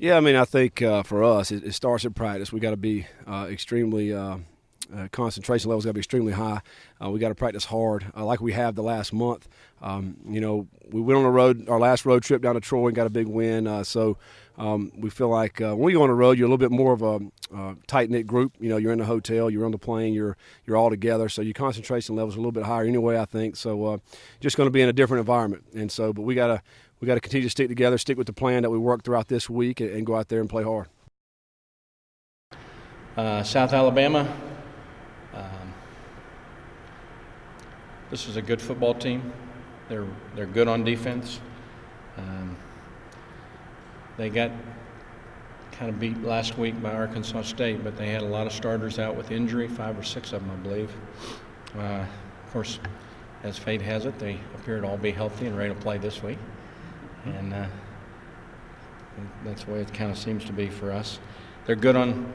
Yeah, I mean, I think for us, it starts at practice. We got to be extremely concentration levels got to be extremely high. We got to practice hard, like we have the last month. We went on the road, our last road trip down to Troy, and got a big win. So we feel like when you go on the road, you're a little bit more of a tight-knit group. You're in the hotel, you're on the plane, you're all together. So your concentration levels are a little bit higher anyway, I think. So just going to be in a different environment. And so, but we got to continue to stick together, stick with the plan that we worked throughout this week, and go out there and play hard. South Alabama. This is a good football team. They're good on defense. They got kind of beat last week by Arkansas State, but they had a lot of starters out with injury, 5 or 6 of them, I believe. Of course, as fate has it, they appear to all be healthy and ready to play this week. And that's the way it kind of seems to be for us. They're good on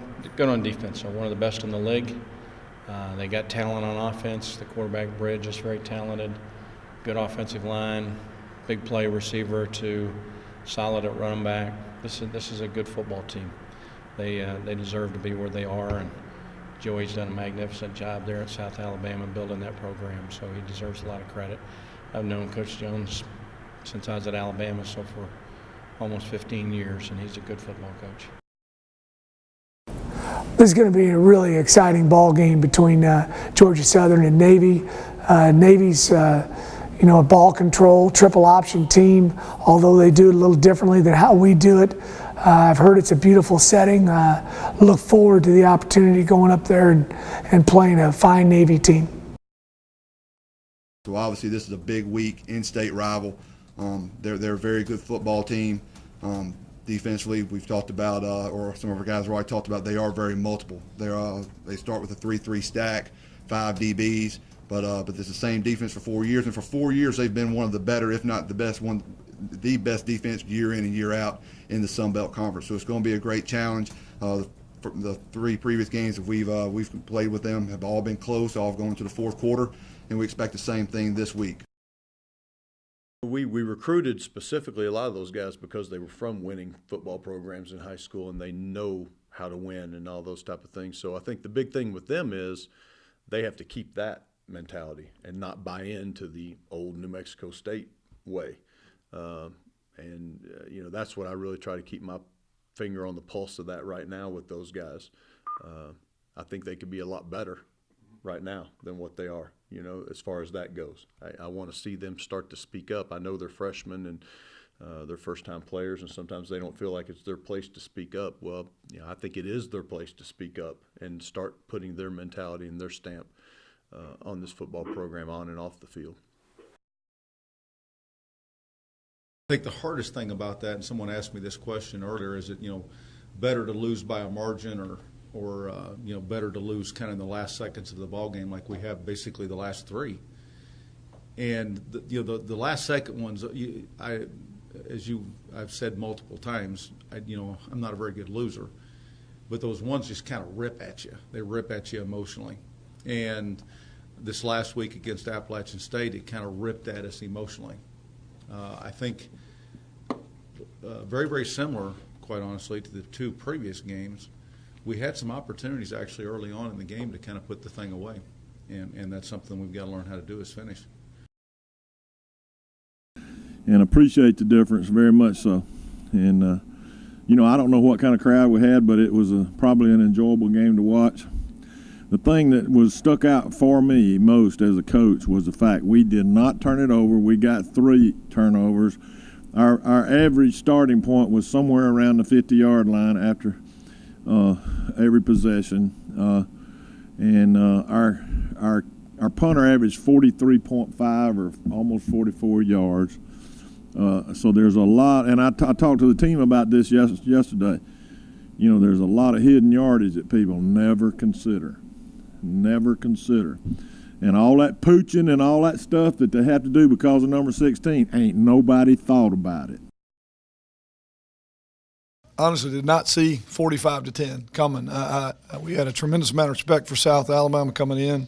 defense. They're one of the best in the league. They got talent on offense. The quarterback, Bridge, is very talented. Good offensive line, big play receiver to solid at running back. This is a good football team. They deserve to be where they are, and Joey's done a magnificent job there at South Alabama building that program, so he deserves a lot of credit. I've known Coach Jones since I was at Alabama, so for almost 15 years, and he's a good football coach. This is going to be a really exciting ball game between Georgia Southern and Navy. Navy's a ball control, triple option team, although they do it a little differently than how we do it. I've heard it's a beautiful setting. Look forward to the opportunity going up there and playing a fine Navy team. So obviously this is a big week, in-state rival. They're a very good football team. Defensively, we've talked about, or some of our guys have already talked about, they are very multiple. They start with a 3-3 stack, 5 DBs, but this is the same defense for 4 years, and for 4 years they've been one of the better, if not the best defense year in and year out in the Sun Belt Conference. So it's going to be a great challenge. The 3 previous games that we've played with them have all been close, all going into the fourth quarter, and we expect the same thing this week. We recruited specifically a lot of those guys because they were from winning football programs in high school, and they know how to win and all those type of things. So I think the big thing with them is they have to keep that mentality and not buy into the old New Mexico State way. That's what I really try to keep my finger on the pulse of that right now with those guys. I think they could be a lot better right now than what they are, as far as that goes. I want to see them start to speak up. I know they're freshmen and they're first-time players, and sometimes they don't feel like it's their place to speak up. Well, I think it is their place to speak up and start putting their mentality and their stamp on this football program on and off the field. I think the hardest thing about that, and someone asked me this question earlier, is it better to lose by a margin or better to lose kind of in the last seconds of the ball game like we have basically the last 3. And the last second ones, I've said multiple times, I'm not a very good loser, but those ones just kind of rip at you. They rip at you emotionally. And this last week against Appalachian State, it kind of ripped at us emotionally. I think very, very similar, quite honestly, to the 2 previous games. We had some opportunities actually early on in the game to kind of put the thing away, and that's something we've got to learn how to do is finish. And appreciate the difference very much so. And, I don't know what kind of crowd we had, but it was probably an enjoyable game to watch. The thing that was stuck out for me most as a coach was the fact we did not turn it over. We got 3 turnovers. Our average starting point was somewhere around the 50-yard line after every possession, and our punter averaged 43.5 or almost 44 yards. So there's a lot, and I talked to the team about this yesterday. There's a lot of hidden yardage that people never consider, and all that pooching and all that stuff that they have to do because of number 16. Ain't nobody thought about it. Honestly, did not see 45-10 coming. We had a tremendous amount of respect for South Alabama coming in.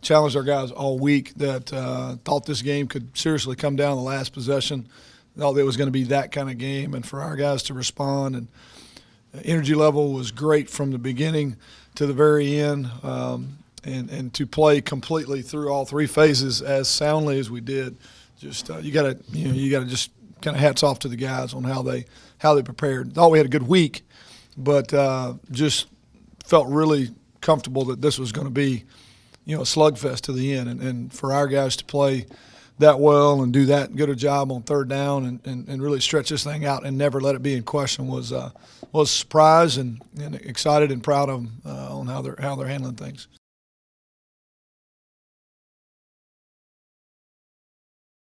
Challenged our guys all week that thought this game could seriously come down the last possession. thought it was going to be that kind of game, and for our guys to respond, and energy level was great from the beginning to the very end, and to play completely through all three phases as soundly as we did. Just you got to just kind of hats off to the guys on how they prepared. Thought we had a good week, but just felt really comfortable that this was going to be, a slugfest to the end, and for our guys to play that well and do that good a job on third down and really stretch this thing out and never let it be in question was a surprise, and excited and proud of them on how they're handling things.